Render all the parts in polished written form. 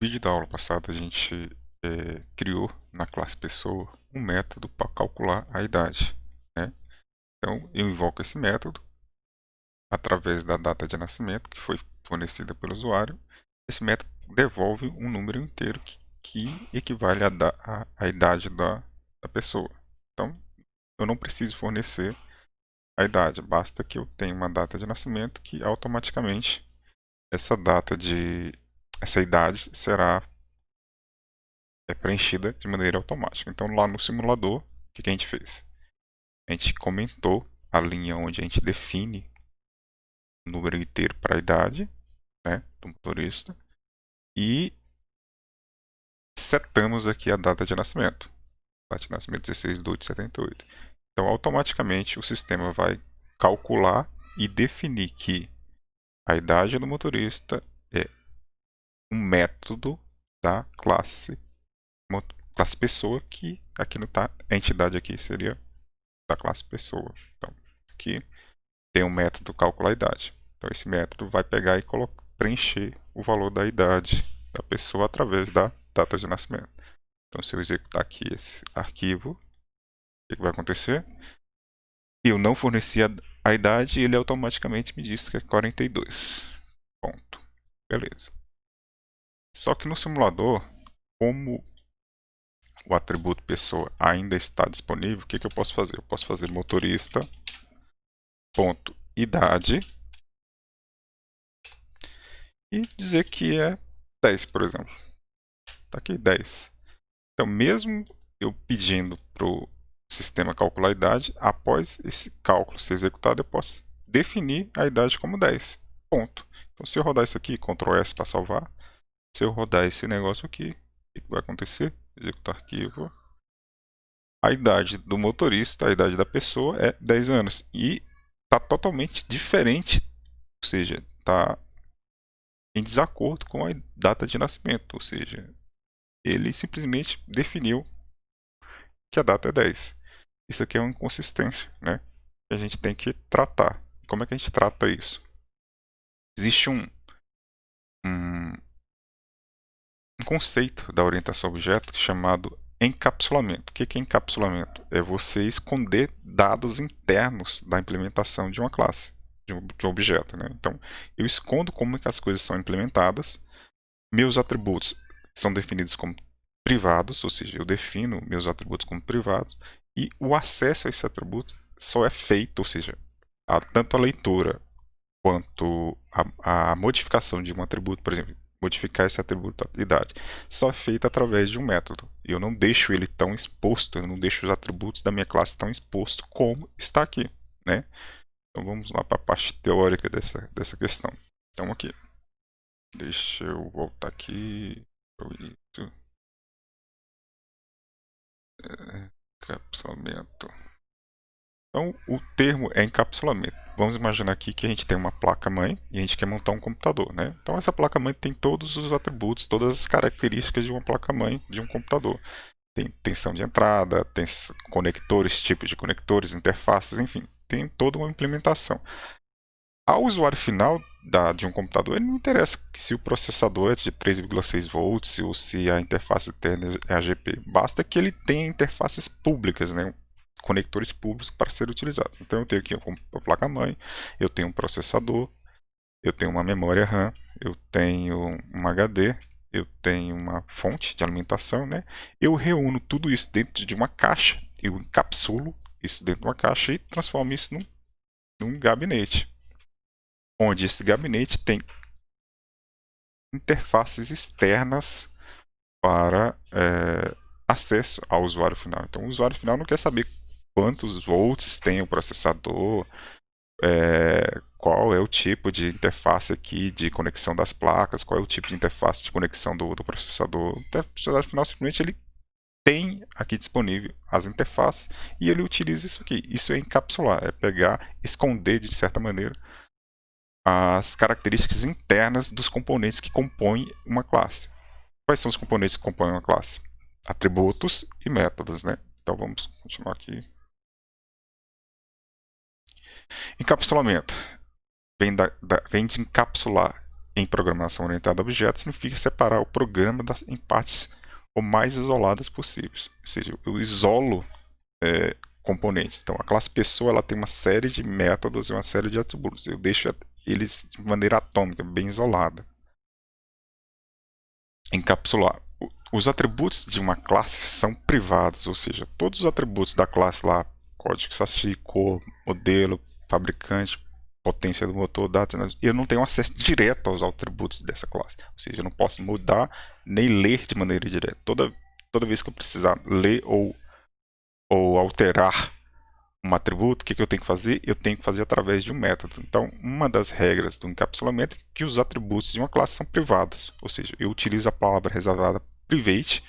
vídeo da aula passada a gente criou na classe pessoa um método para calcular a idade, né? Então eu invoco esse método através da data de nascimento que foi fornecida pelo usuário. Esse método devolve um número inteiro que equivale à idade da pessoa. Então eu não preciso fornecer a idade, basta que eu tenha uma data de nascimento que automaticamente essa idade será preenchida de maneira automática. Então, lá no simulador, o que a gente fez? A gente comentou a linha onde a gente define o número inteiro para a idade, né, do motorista e setamos aqui a data de nascimento. Data de nascimento 16/2/78. Então, automaticamente, o sistema vai calcular e definir que a idade do motorista é um método da classe pessoa, que aqui não está, a entidade aqui seria da classe pessoa. Então, aqui tem um método calcular a idade. Então, esse método vai pegar e preencher o valor da idade da pessoa através da data de nascimento. Então, se eu executar aqui esse arquivo, o que vai acontecer? Eu não forneci a idade e ele automaticamente me diz que é 42. Ponto. Beleza. Só que no simulador, como o atributo pessoa ainda está disponível, o que eu posso fazer? Eu posso fazer motorista ponto idade e dizer que é 10, por exemplo. Está aqui 10. Então, mesmo eu pedindo para o sistema calcular a idade, após esse cálculo ser executado, eu posso definir a idade como 10. Ponto. Então, se eu rodar isso aqui, Ctrl S para salvar, se eu rodar esse negócio aqui, o que vai acontecer? Executar arquivo. A idade do motorista, a idade da pessoa é 10 anos. E está totalmente diferente, ou seja, está em desacordo com a data de nascimento, ou seja, ele simplesmente definiu que a data é 10. Isso aqui é uma inconsistência, né? Que a gente tem que tratar. Como é que a gente trata isso? Existe um conceito da orientação a objeto chamado encapsulamento. O que é encapsulamento? É você esconder dados internos da implementação de uma classe, de um objeto, né? Então, eu escondo como é que as coisas são implementadas. Meus atributos são definidos como privados, ou seja, eu defino meus atributos como privados, e o acesso a esse atributo só é feito, ou seja, tanto a leitura quanto a modificação de um atributo, por exemplo, modificar esse atributo da idade, só é feita através de um método. Eu não deixo ele tão exposto, eu não deixo os atributos da minha classe tão exposto como está aqui, né? Então vamos lá para a parte teórica dessa questão. Então aqui, deixa eu voltar aqui para o início. Encapsulamento. Então, o termo é encapsulamento. Vamos imaginar aqui que a gente tem uma placa-mãe e a gente quer montar um computador, né? Então, essa placa-mãe tem todos os atributos, todas as características de uma placa-mãe de um computador. Tem tensão de entrada, tem conectores, tipos de conectores, interfaces, enfim, tem toda uma implementação. Ao usuário final de um computador, ele não interessa se o processador é de 3,6 volts ou se a interface interna é a GP. Basta que ele tenha interfaces públicas, né? Conectores públicos para ser utilizados. Então eu tenho aqui a placa-mãe, eu tenho um processador, eu tenho uma memória RAM, eu tenho um HD, eu tenho uma fonte de alimentação, né? Eu reúno tudo isso dentro de uma caixa, eu encapsulo isso dentro de uma caixa e transformo isso num gabinete, onde esse gabinete tem interfaces externas para acesso ao usuário final. Então, o usuário final não quer saber quantos volts tem o processador, qual é o tipo de interface aqui de conexão das placas, qual é o tipo de interface de conexão do processador. O usuário final simplesmente ele tem aqui disponível as interfaces e ele utiliza isso aqui. Isso é encapsular, é pegar, esconder de certa maneira as características internas dos componentes que compõem uma classe. Quais são os componentes que compõem uma classe? Atributos e métodos, né? Então vamos continuar aqui. Encapsulamento vem de encapsular. em programação orientada a objetos significa separar o programa em partes o mais isoladas possíveis. Ou seja, eu isolo componentes. Então, a classe pessoa ela tem uma série de métodos e uma série de atributos. Eu deixo eles de maneira atômica, bem isolada. Encapsular. Os atributos de uma classe são privados, ou seja, todos os atributos da classe lá, código chassi, cor, modelo, fabricante, potência do motor, data, eu não tenho acesso direto aos atributos dessa classe. Ou seja, eu não posso mudar nem ler de maneira direta. Toda vez que eu precisar ler ou alterar um atributo, o que eu tenho que fazer? Eu tenho que fazer através de um método. Então, uma das regras do encapsulamento é que os atributos de uma classe são privados, ou seja, eu utilizo a palavra reservada private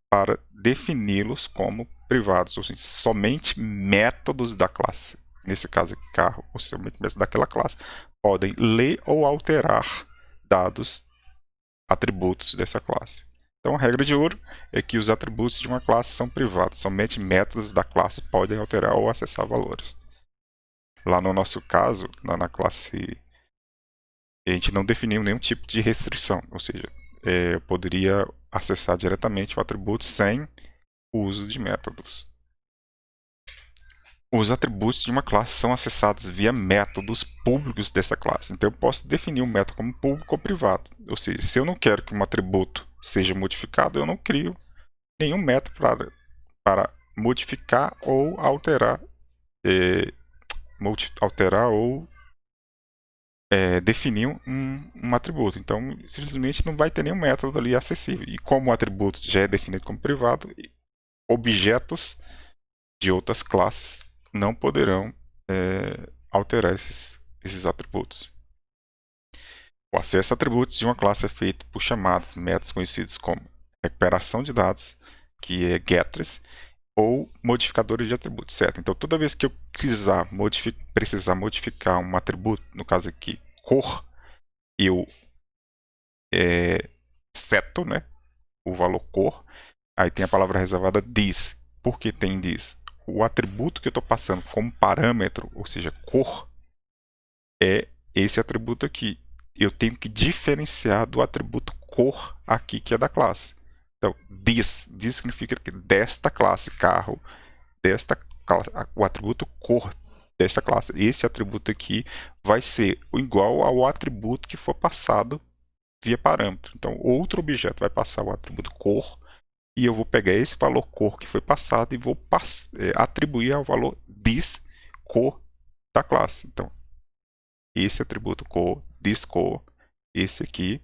para defini-los como privados, ou seja, somente métodos da classe, nesse caso aqui carro, ou somente métodos daquela classe, podem ler ou alterar dados, atributos dessa classe. Então, a regra de ouro é que os atributos de uma classe são privados. Somente métodos da classe podem alterar ou acessar valores. Lá no nosso caso, lá na classe, a gente não definiu nenhum tipo de restrição. Ou seja, eu poderia acessar diretamente o atributo sem o uso de métodos. Os atributos de uma classe são acessados via métodos públicos dessa classe. Então, eu posso definir um método como público ou privado. Ou seja, se eu não quero que um atributo seja modificado, eu não crio nenhum método para modificar ou alterar, ou definir um atributo. Então, simplesmente não vai ter nenhum método ali acessível. E como o atributo já é definido como privado, objetos de outras classes não poderão alterar esses atributos. O acesso a atributos de uma classe é feito por chamadas, métodos conhecidos como recuperação de dados, que é getters, ou modificadores de atributos, certo? Então, toda vez que eu precisar modificar um atributo, no caso aqui, cor, eu seto, né, o valor cor, aí tem a palavra reservada this. Por que tem this? O atributo que eu estou passando como parâmetro, ou seja, cor, é esse atributo aqui. Eu tenho que diferenciar do atributo cor aqui, que é da classe. Então, this significa que desta classe carro, o atributo cor desta classe. Esse atributo aqui vai ser igual ao atributo que for passado via parâmetro. Então, outro objeto vai passar o atributo cor e eu vou pegar esse valor cor que foi passado e vou atribuir ao valor this cor da classe. Então, esse atributo cor, this cor, esse aqui,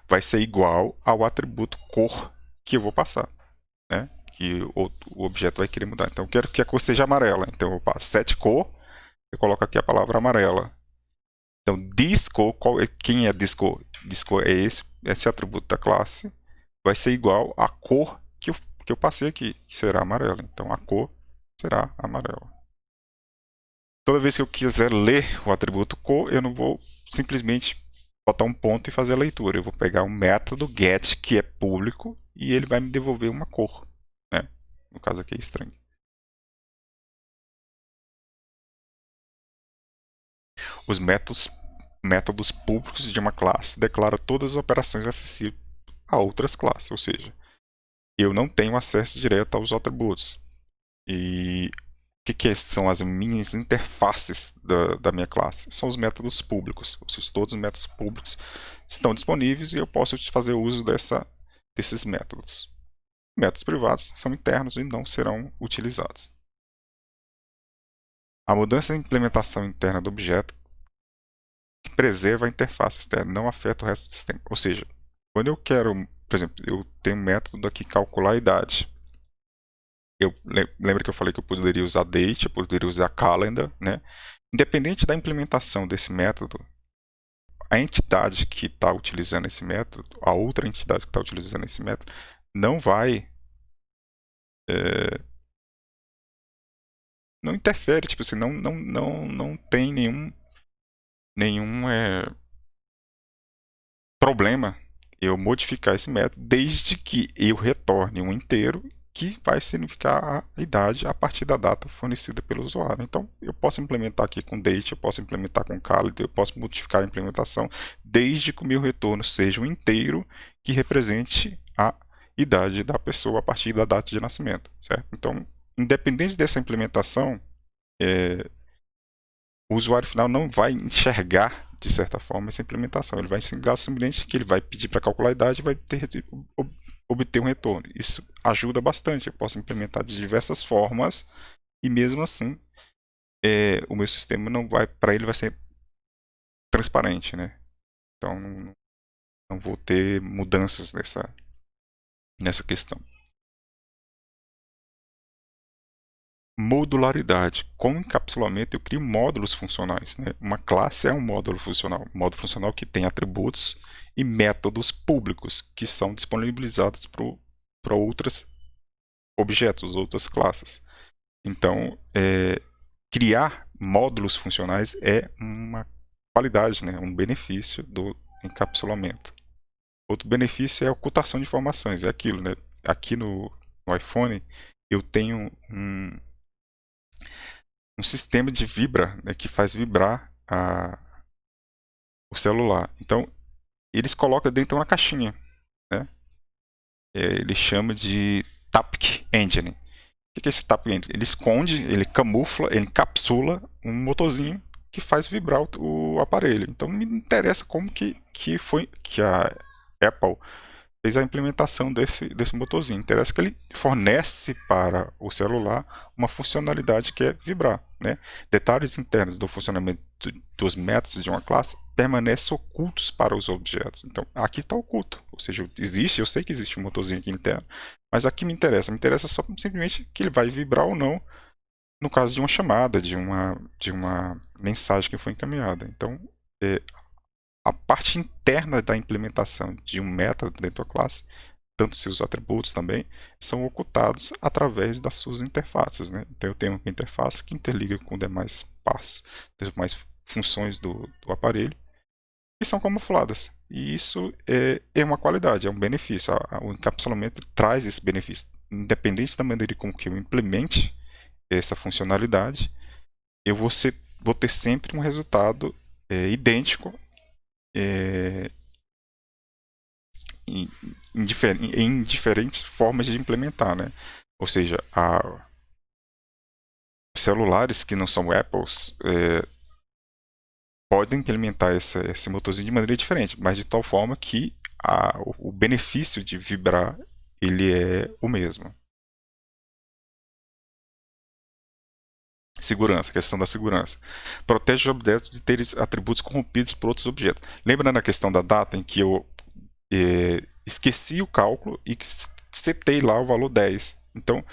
vai ser igual ao atributo cor que eu vou passar, né? Que o objeto vai querer mudar. Então, eu quero que a cor seja amarela. Então, eu passo set cor, eu coloco aqui a palavra amarela. Então, this cor, quem é this cor? This cor é esse atributo da classe, vai ser igual à cor que eu passei aqui, que será amarela. Então, a cor será amarela. Toda vez que eu quiser ler o atributo cor, eu não vou simplesmente botar um ponto e fazer a leitura. Eu vou pegar um método get, que é público, e ele vai me devolver uma cor, né? No caso aqui é string. Os métodos públicos de uma classe declaram todas as operações acessíveis a outras classes, ou seja, eu não tenho acesso direto aos atributos. E o que são as minhas interfaces da minha classe? São os métodos públicos. Ou seja, todos os métodos públicos estão disponíveis e eu posso fazer uso desses métodos. Métodos privados são internos e não serão utilizados. A mudança de implementação interna do objeto que preserva a interface externa, não afeta o resto do sistema. Ou seja, quando eu quero, por exemplo, eu tenho um método aqui calcular a idade. Lembra que eu falei que eu poderia usar date, eu poderia usar calendar, né? Independente da implementação desse método, a entidade que está utilizando esse método, a outra entidade que está utilizando esse método, não vai não interfere, tipo assim, não tem nenhum problema eu modificar esse método, desde que eu retorne um inteiro que vai significar a idade a partir da data fornecida pelo usuário. Então, eu posso implementar aqui com date, eu posso implementar com calendar, eu posso modificar a implementação, desde que o meu retorno seja um inteiro que represente a idade da pessoa a partir da data de nascimento, certo? Então, independente dessa implementação, o usuário final não vai enxergar, de certa forma, essa implementação. Ele vai enxergar simplesmente que ele vai pedir para calcular a idade e vai obter um retorno. Isso ajuda bastante. Eu posso implementar de diversas formas e mesmo assim o meu sistema não vai, para ele vai ser transparente, né? Então não vou ter mudanças nessa questão. Modularidade. Com encapsulamento, eu crio módulos funcionais. Né? Uma classe é um módulo funcional. Um módulo funcional que tem atributos e métodos públicos que são disponibilizados para outros objetos, outras classes. Então, criar módulos funcionais é uma qualidade, né? Um benefício do encapsulamento. Outro benefício é a ocultação de informações. É aquilo, né? Aqui no iPhone, eu tenho um sistema de vibra, né, que faz vibrar o celular. Então, eles colocam dentro de uma caixinha. Né? Ele chama de Taptic Engine. O que é esse Taptic Engine? Ele esconde, ele camufla, ele encapsula um motorzinho que faz vibrar o aparelho. Então, não me interessa como que a Apple fez a implementação desse motorzinho. Interessa que ele fornece para o celular uma funcionalidade que é vibrar. Né? Detalhes internos do funcionamento dos métodos de uma classe permanecem ocultos para os objetos. Então, aqui está oculto. Ou seja, existe, eu sei que existe um motorzinho aqui interno, mas aqui me interessa só simplesmente que ele vai vibrar ou não no caso de uma chamada, de uma mensagem que foi encaminhada. Então, a parte interna da implementação de um método dentro da classe, tanto seus atributos também, são ocultados através das suas interfaces. Né? Então eu tenho uma interface que interliga com demais partes, demais funções do aparelho, que são camufladas. E isso é uma qualidade, é um benefício. O encapsulamento traz esse benefício. Independente da maneira com que eu implemente essa funcionalidade, eu vou ter sempre um resultado idêntico em diferentes formas de implementar, né? Ou seja, celulares que não são Apples podem implementar esse motorzinho de maneira diferente, mas de tal forma que o benefício de vibrar ele é o mesmo. Segurança, questão da segurança. Protege os objetos de terem atributos corrompidos por outros objetos. Lembra na questão da data em que eu esqueci o cálculo e setei lá o valor 10. Então,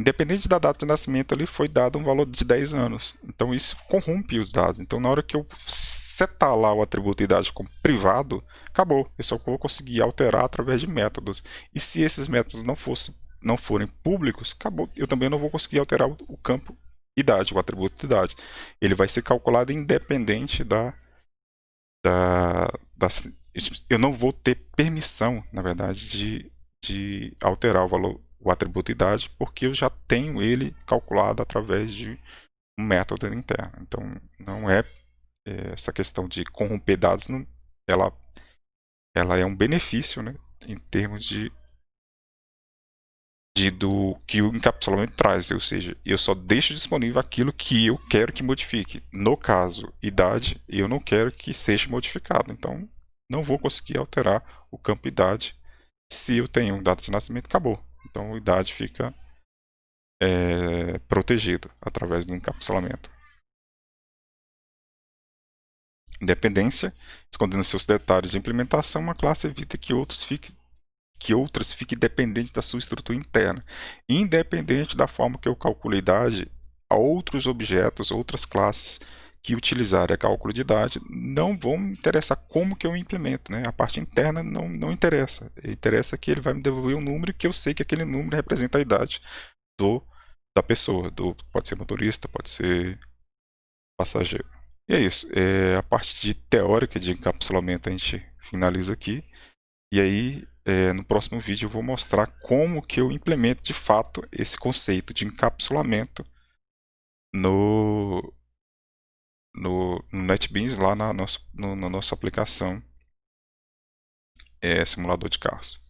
independente da data de nascimento, ali foi dado um valor de 10 anos. Então, isso corrompe os dados. Então, na hora que eu setar lá o atributo de idade como privado, acabou. Eu só vou conseguir alterar através de métodos. E se esses métodos não forem públicos, acabou. Eu também não vou conseguir alterar o campo idade, o atributo de idade. Ele vai ser calculado independente eu não vou ter permissão, na verdade, de alterar o atributo idade, porque eu já tenho ele calculado através de um método interno. Então, não essa questão de corromper dados, ela é um benefício, né, em termos do que o encapsulamento traz, ou seja, eu só deixo disponível aquilo que eu quero que modifique. No caso, idade, eu não quero que seja modificado. Então, não vou conseguir alterar o campo idade. Se eu tenho data de nascimento, acabou. Então, a idade fica protegido através do encapsulamento. Independência, escondendo seus detalhes de implementação, uma classe evita que outras fiquem dependentes da sua estrutura interna. Independente da forma que eu calculo a idade, outros objetos, outras classes que utilizarem a cálculo de idade não vão me interessar como que eu implemento. Né? A parte interna não interessa. Interessa que ele vai me devolver um número que eu sei que aquele número representa a idade da pessoa. Pode ser motorista, pode ser passageiro. E é isso. A parte de teórica de encapsulamento a gente finaliza aqui. E aí no próximo vídeo eu vou mostrar como que eu implemento de fato esse conceito de encapsulamento no NetBeans, lá na nossa aplicação simulador de carros.